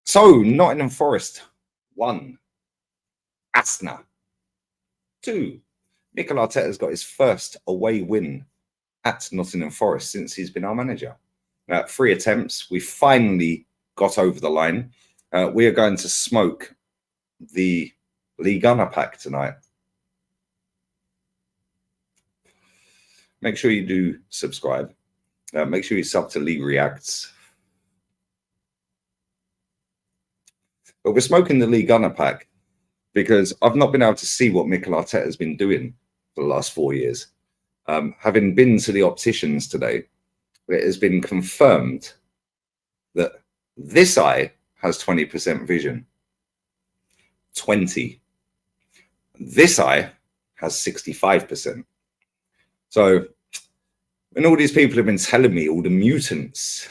So, Nottingham Forest, 1. Asna, 2. Mikel Arteta's got his first away win at Nottingham Forest since he's been our manager. 3 attempts. We finally got over the line. We are going to smoke the Lee Gunner pack tonight. Make sure you do subscribe. Make sure you sub to Lee Reacts. But we're smoking the Lee Gunner pack because I've not been able to see what Mikel Arteta has been doing for the last 4 years. Having been to the opticians today, it has been confirmed that this eye has 20% vision. 20. This eye has 65%. So when all these people have been telling me, all the mutants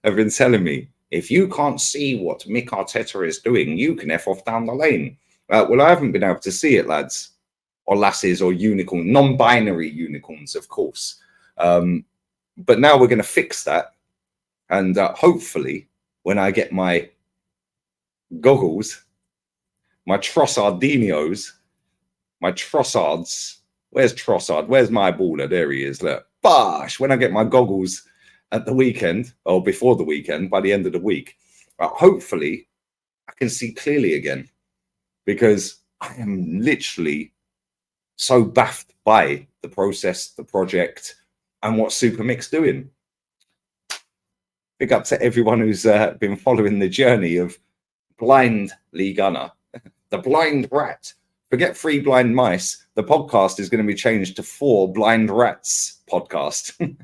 have been telling me, if you can't see what Mick Arteta is doing, you can F off down the lane. Well, I haven't been able to see it, lads, or lasses, or unicorn, non-binary unicorns, of course. But now we're going to fix that. And hopefully, when I get my goggles, my Trossardinios, my Trossards, where's Trossard? Where's my baller? There he is. Look, bosh! When I get my goggles at the weekend, or before the weekend, by the end of the week, hopefully I can see clearly again, because I am literally so baffed by the process, the project, and what Super Mick's doing. Big up to everyone who's been following the journey of blind Lee Gunner, the blind rat. Forget 3 blind mice. The podcast is going to be changed to 4 blind rats podcast.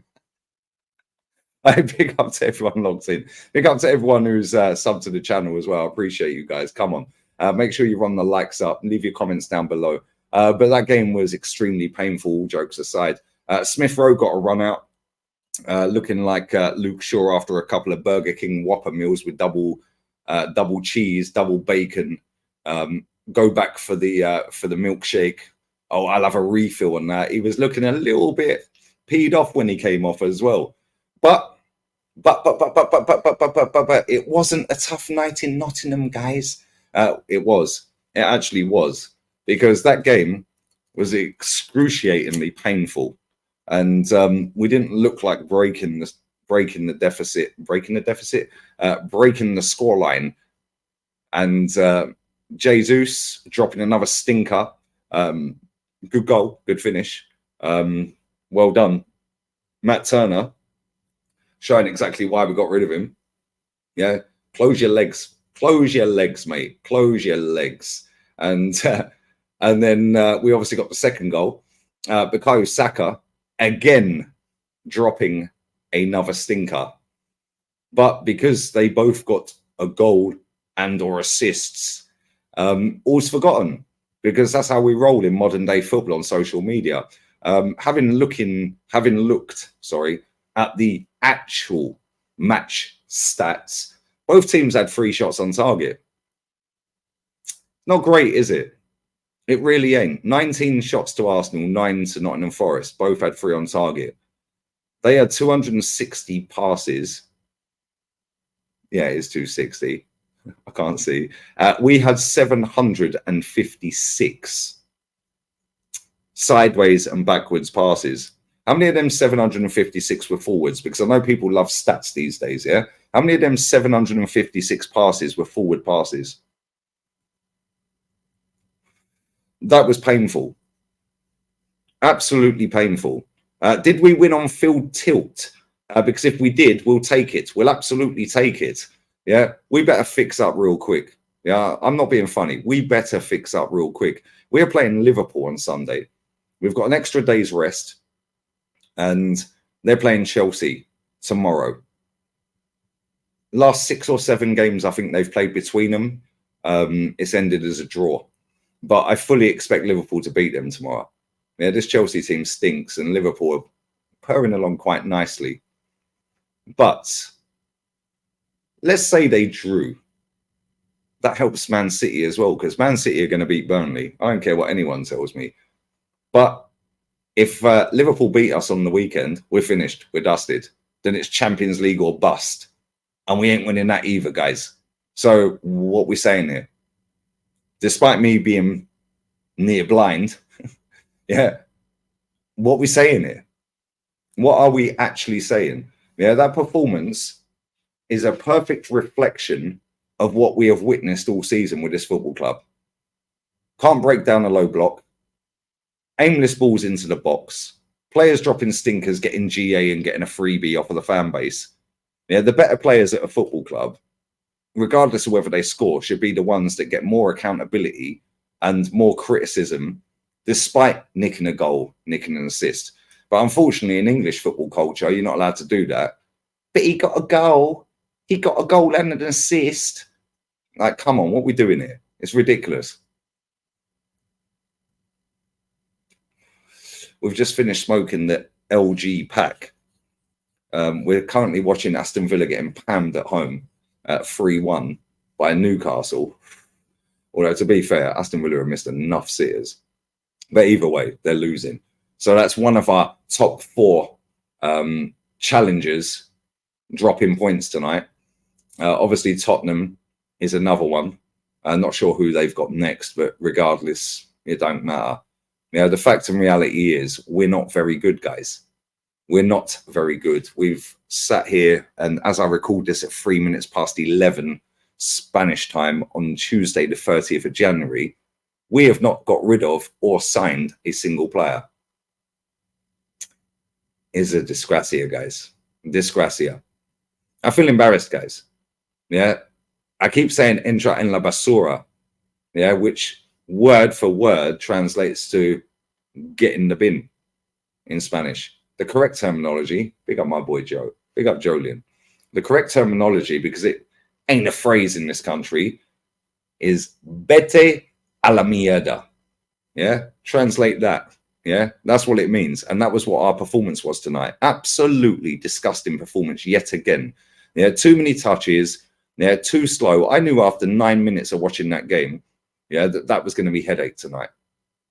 I big up to everyone logged in. Big up to everyone who's subbed to the channel as well. I appreciate you guys. Come on. Make sure you run the likes up. Leave your comments down below. But that game was extremely painful, all jokes aside. Smith Rowe got a run out, looking like Luke Shaw after a couple of Burger King Whopper meals with double cheese, double bacon. Go back for the milkshake. Oh, I'll have a refill on that. He was looking a little bit peed off when he came off as well. But it wasn't a tough night in Nottingham, guys. It was. It actually was, because that game was excruciatingly painful, and we didn't look like breaking the scoreline, and Jesus dropping another stinker. Good goal, good finish. Well done, Matt Turner, showing exactly why we got rid of him. Yeah, close your legs, mate, close your legs. And then we obviously got the second goal. Bukayo Saka again dropping another stinker, but because they both got a goal and or assists, all's forgotten, because that's how we roll in modern day football on social media. Having looked at the actual match stats, both teams had 3 shots on target. Not great, is it? It really ain't. 19 shots to Arsenal, 9 to Nottingham Forest. Both had 3 on target. They had 260 passes. Yeah, it is 260. I can't see. We had 756 sideways and backwards passes. How many of them 756 were forwards? Because I know people love stats these days, yeah? How many of them 756 passes were forward passes? That was painful. Absolutely painful. Did we win on field tilt? Because if we did, we'll take it. We'll absolutely take it. Yeah, we better fix up real quick. Yeah, I'm not being funny. We better fix up real quick. We're playing Liverpool on Sunday. We've got an extra day's rest, and they're playing Chelsea tomorrow. Last 6 or 7 games I think they've played between them, it's ended as a draw. But I fully expect Liverpool to beat them tomorrow. Yeah, this Chelsea team stinks, and Liverpool are purring along quite nicely. But let's say they drew. That helps Man City as well, because Man City are going to beat Burnley. I don't care what anyone tells me. But if Liverpool beat us on the weekend, we're finished. We're dusted. Then it's Champions League or bust. And we ain't winning that either, guys. So what we're saying here, despite me being near blind, yeah, what we're saying here, what are we actually saying? Yeah, that performance is a perfect reflection of what we have witnessed all season with this football club. Can't break down a low block, aimless balls into the box, players dropping stinkers, getting GA and getting a freebie off of the fan base. Yeah, the better players at a football club, regardless of whether they score, should be the ones that get more accountability and more criticism, despite nicking a goal, nicking an assist. But unfortunately, in English football culture, you're not allowed to do that. But he got a goal. He got a goal and an assist. Like, come on, what are we doing here? It's ridiculous. We've just finished smoking the LG pack. We're currently watching Aston Villa getting pammed at home at 3-1 by Newcastle. Although, to be fair, Aston Villa have missed enough sitters. But either way, they're losing. So that's one of our top 4 challengers dropping points tonight. Obviously, Tottenham is another one. I'm not sure who they've got next, but regardless, it don't matter. You know, the fact and reality is we're not very good, guys. We're not very good. We've sat here, and as I record this at 3 minutes past 11 Spanish time on Tuesday, the 30th of January, we have not got rid of or signed a single player. It's a disgracia, guys. Disgracia. I feel embarrassed, guys. Yeah. I keep saying entra en la basura, yeah, which word for word translates to get in the bin in Spanish. The correct terminology, big up my boy Joe, big up Jolien. The correct terminology, because it ain't a phrase in this country, is vete a la mierda. Yeah, translate that. Yeah, that's what it means. And that was what our performance was tonight. Absolutely disgusting performance yet again. Yeah, too many touches. Yeah, too slow. I knew after 9 minutes of watching that game, yeah, that was going to be headache tonight.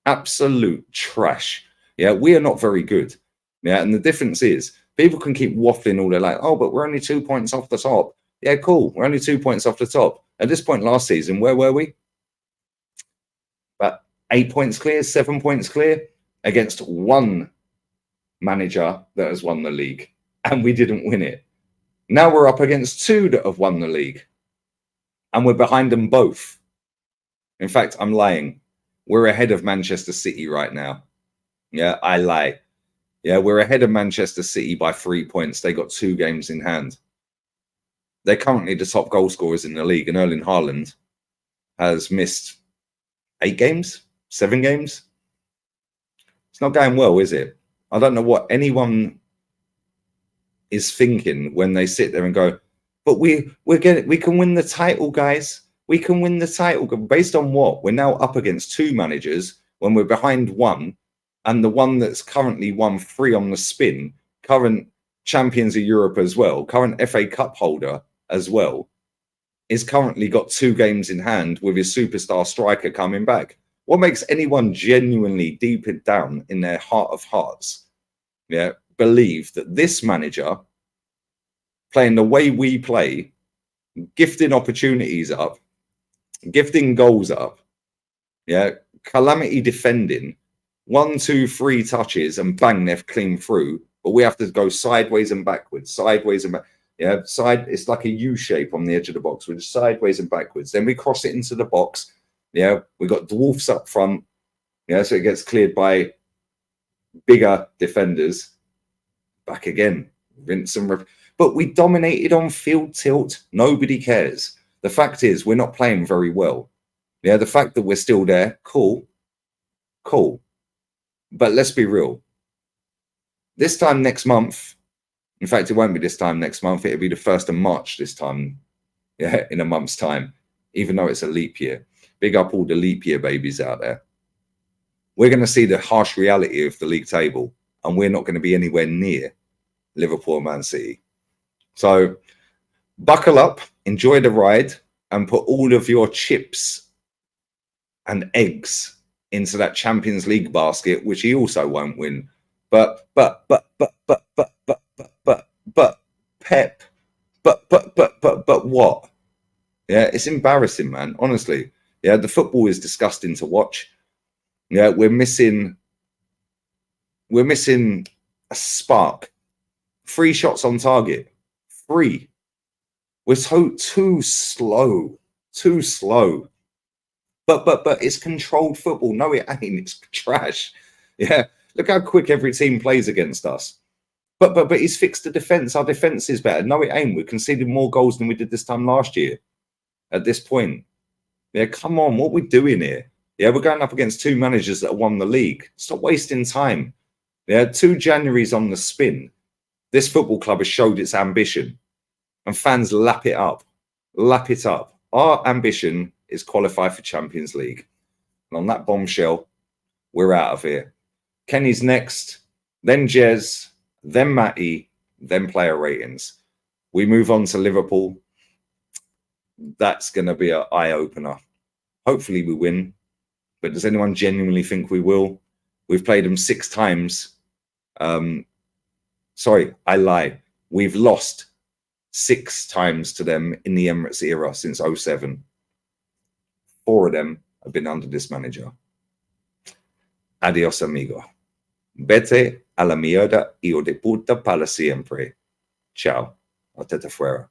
Absolute trash. Yeah, we are not very good. Yeah, and the difference is people can keep waffling all day like, oh, but we're only 2 points off the top. Yeah, cool. We're only 2 points off the top. At this point last season, where were we? About 8 points clear, 7 points clear against one manager that has won the league, and we didn't win it. Now we're up against 2 that have won the league, and we're behind them both. In fact, I'm lying. We're ahead of Manchester City right now. Yeah, I lie. Yeah, we're ahead of Manchester City by 3 points. They got 2 games in hand. They're currently the top goal scorers in the league, and Erling Haaland has missed 8 games, 7 games. It's not going well, is it? I don't know what anyone is thinking when they sit there and go, but we can win the title, guys. We can win the title. Based on what? We're now up against 2 managers when we're behind 1, and the one that's currently won 3 on the spin, current champions of Europe as well, current FA Cup holder as well, is currently got 2 games in hand with his superstar striker coming back. What makes anyone genuinely deep it down in their heart of hearts, yeah, believe that this manager, playing the way we play, gifting opportunities up, gifting goals up, yeah, calamity defending, 1, 2, 3 touches and bang, they're clean through, but we have to go sideways and backwards, sideways and back. Yeah, it's like a U shape on the edge of the box. We're just sideways and backwards. Then we cross it into the box. Yeah, we got dwarfs up front. Yeah, so it gets cleared by bigger defenders. Back again, rinse and repeat. But we dominated on field tilt. Nobody cares. The fact is, we're not playing very well. Yeah, the fact that we're still there, cool. But let's be real. This time next month, in fact, it won't be this time next month. It'll be the 1st of March this time, yeah, in a month's time, even though it's a leap year. Big up all the leap year babies out there. We're going to see the harsh reality of the league table, and we're not going to be anywhere near Liverpool and Man City. So buckle up, enjoy the ride, and put all of your chips and eggs into that Champions League basket, which he also won't win. But Pep But what? Yeah, it's embarrassing, man. Honestly, yeah, the football is disgusting to watch. Yeah, we're missing a spark. 3 shots on target. 3. We're so too slow. Too slow. But it's controlled football. No, it ain't. It's trash. Yeah. Look how quick every team plays against us. But he's fixed the defense. Our defense is better. No, it ain't. We're conceding more goals than we did this time last year. At this point. Yeah, come on, what are we doing here? Yeah, we're going up against 2 managers that have won the league. Stop wasting time. Yeah, 2 Januaries on the spin. This football club has showed its ambition, and fans lap it up. Lap it up. Our ambition is qualify for Champions League. And on that bombshell, we're out of here. Kenny's next, then Jez, then Matty, then player ratings. We move on to Liverpool. That's going to be an eye-opener. Hopefully we win. But does anyone genuinely think we will? We've played them 6 times. Sorry, I lie. We've lost 6 times to them in the Emirates era since 07. 4 of them have been under this manager. Adios, amigo. Vete a la mierda, hijo de puta, para siempre. Ciao. Ateta fuera.